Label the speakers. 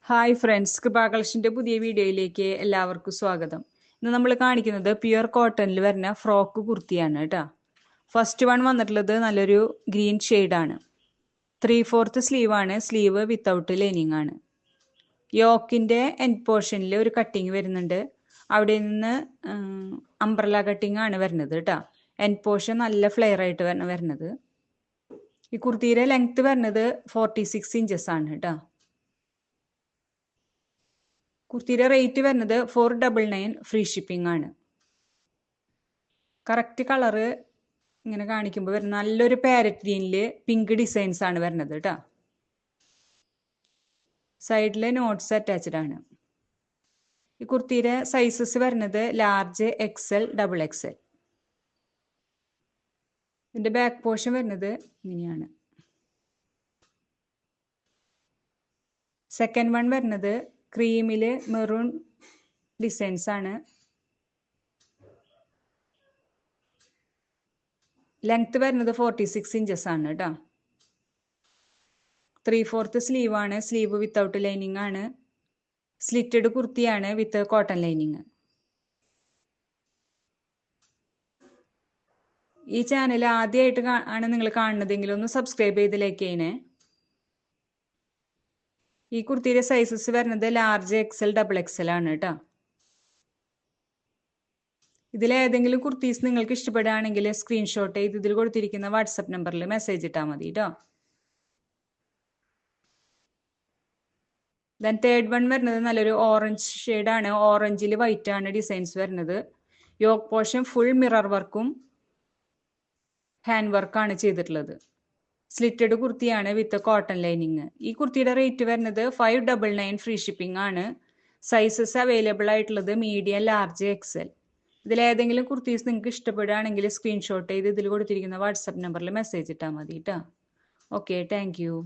Speaker 1: Hi friends, കൃപാ കളക്ഷൻ്റെ പുതിയ വീഡിയോയിലേക്ക് എല്ലാവർക്കും സ്വാഗതം. ഇന്ന് നമ്മൾ കാണിക്കുന്നത് പ്യുർ കോട്ടണിൽ വരുന്ന ഫ്രോക്ക് കുർത്തിയാണ് കേട്ടോ. ഫസ്റ്റ് വൺ വന്നിട്ടുള്ളത് നല്ലൊരു ഗ്രീൻ ഷെയ്ഡാണ്. 3/4 സ്ലീവാണ്. സ്ലീവ് വിത്തൗട്ട് ലൈനിങ് ആണ്. യോക്കിൻ്റെ എൻഡ് പോർഷനിൽ ഒരു കട്ടിങ് വരുന്നുണ്ട്. അവിടെ നിന്ന് അംബ്രല കട്ടിങ് ആണ് വരുന്നത് കേട്ടോ. എൻഡ് പോർഷൻ നല്ല ഫ്ലെയർ ആയിട്ട് വരുന്നത്. ഈ കുർത്തിയുടെ ലെങ്ത് വരുന്നത് 46 ഇഞ്ചസ് ആണ് കേട്ടോ. കുർത്തിയുടെ റേറ്റ് വരുന്നത് 499 ഫ്രീ ഷിപ്പിംഗ് ആണ്. കറക്റ്റ് കളറ് ഇങ്ങനെ കാണിക്കുമ്പോൾ വരുന്ന നല്ലൊരു പാരറ്റ് ഗ്രീനിൽ പിങ്ക് ഡിസൈൻസ് ആണ് വരുന്നത് കേട്ടോ. സൈഡിൽ നോട്ട്സ് അറ്റാച്ച്ഡ് ആണ്. ഈ കുർത്തിയുടെ സൈസസ് വരുന്നത് ലാർജ്, XL, XXL. ഇതിന്റെ ബാക്ക് പോർഷൻ വരുന്നത് ഇങ്ങനെയാണ്. സെക്കൻഡ് വൺ വരുന്നത് ക്രീമില് മെറൂൺ ഡിസൈൻസ് ആണ്. ലെങ്ത് വരുന്നത് 46 ഇഞ്ചസ് ആണ് കേട്ടോ. 3/4 സ്ലീവ് ആണ്. സ്ലീവ് വിത്തൗട്ട് ലൈനിങ് ആണ്. സ്ലിറ്റഡ് കുർത്തിയാണ് വിത്ത് കോട്ടൺ ലൈനിങ്. ഈ ചാനൽ ആദ്യമായിട്ട് ആണ് നിങ്ങൾ കാണുന്നതെങ്കിൽ ഒന്ന് സബ്സ്ക്രൈബ് ചെയ്ത് ലൈക്ക് ചെയ്യണേ. ഈ കുർത്തിയുടെ സൈസസ് വരുന്നത് ലാർജ്, XL, XXL ആണ് കേട്ടോ. ഇതിലേതെങ്കിലും കുർത്തീസ് നിങ്ങൾക്ക് ഇഷ്ടപ്പെടുകയാണെങ്കിൽ സ്ക്രീൻഷോട്ട് ചെയ്ത് ഇതിൽ കൊടുത്തിരിക്കുന്ന വാട്സപ്പ് നമ്പറിൽ മെസ്സേജ് ഇട്ടാൽ മതി കേട്ടോ. ദെൻ തേർഡ് വൺ വരുന്നത് നല്ലൊരു ഓറഞ്ച് ഷെയ്ഡാണ്. ഓറഞ്ചിൽ വൈറ്റ് ആണ് ഡിസൈൻസ് വരുന്നത്. യോക്ക് പോർഷൻ ഫുൾ മിറർ വർക്കും ഹാൻഡ് വർക്കാണ് ചെയ്തിട്ടുള്ളത്. സ്ലിറ്റഡ് കുർത്തിയാണ് വിത്ത് കോട്ടൺ ലൈനിങ്. ഈ കുർത്തിയുടെ റേറ്റ് വരുന്നത് 599 ഫ്രീ ഷിപ്പിംഗ് ആണ്. സൈസസ് അവൈലബിൾ ആയിട്ടുള്ളത് മീഡിയം, ലാർജ്, XL. ഇതിലേതെങ്കിലും കുർത്തീസ് നിങ്ങൾക്ക് ഇഷ്ടപ്പെടുകയാണെങ്കിൽ സ്ക്രീൻഷോട്ട് ചെയ്ത് ഇതിൽ കൊടുത്തിരിക്കുന്ന വാട്സപ്പ് നമ്പറിൽ മെസ്സേജ് ഇട്ടാൽ മതി കേട്ടോ. Okay, thank you.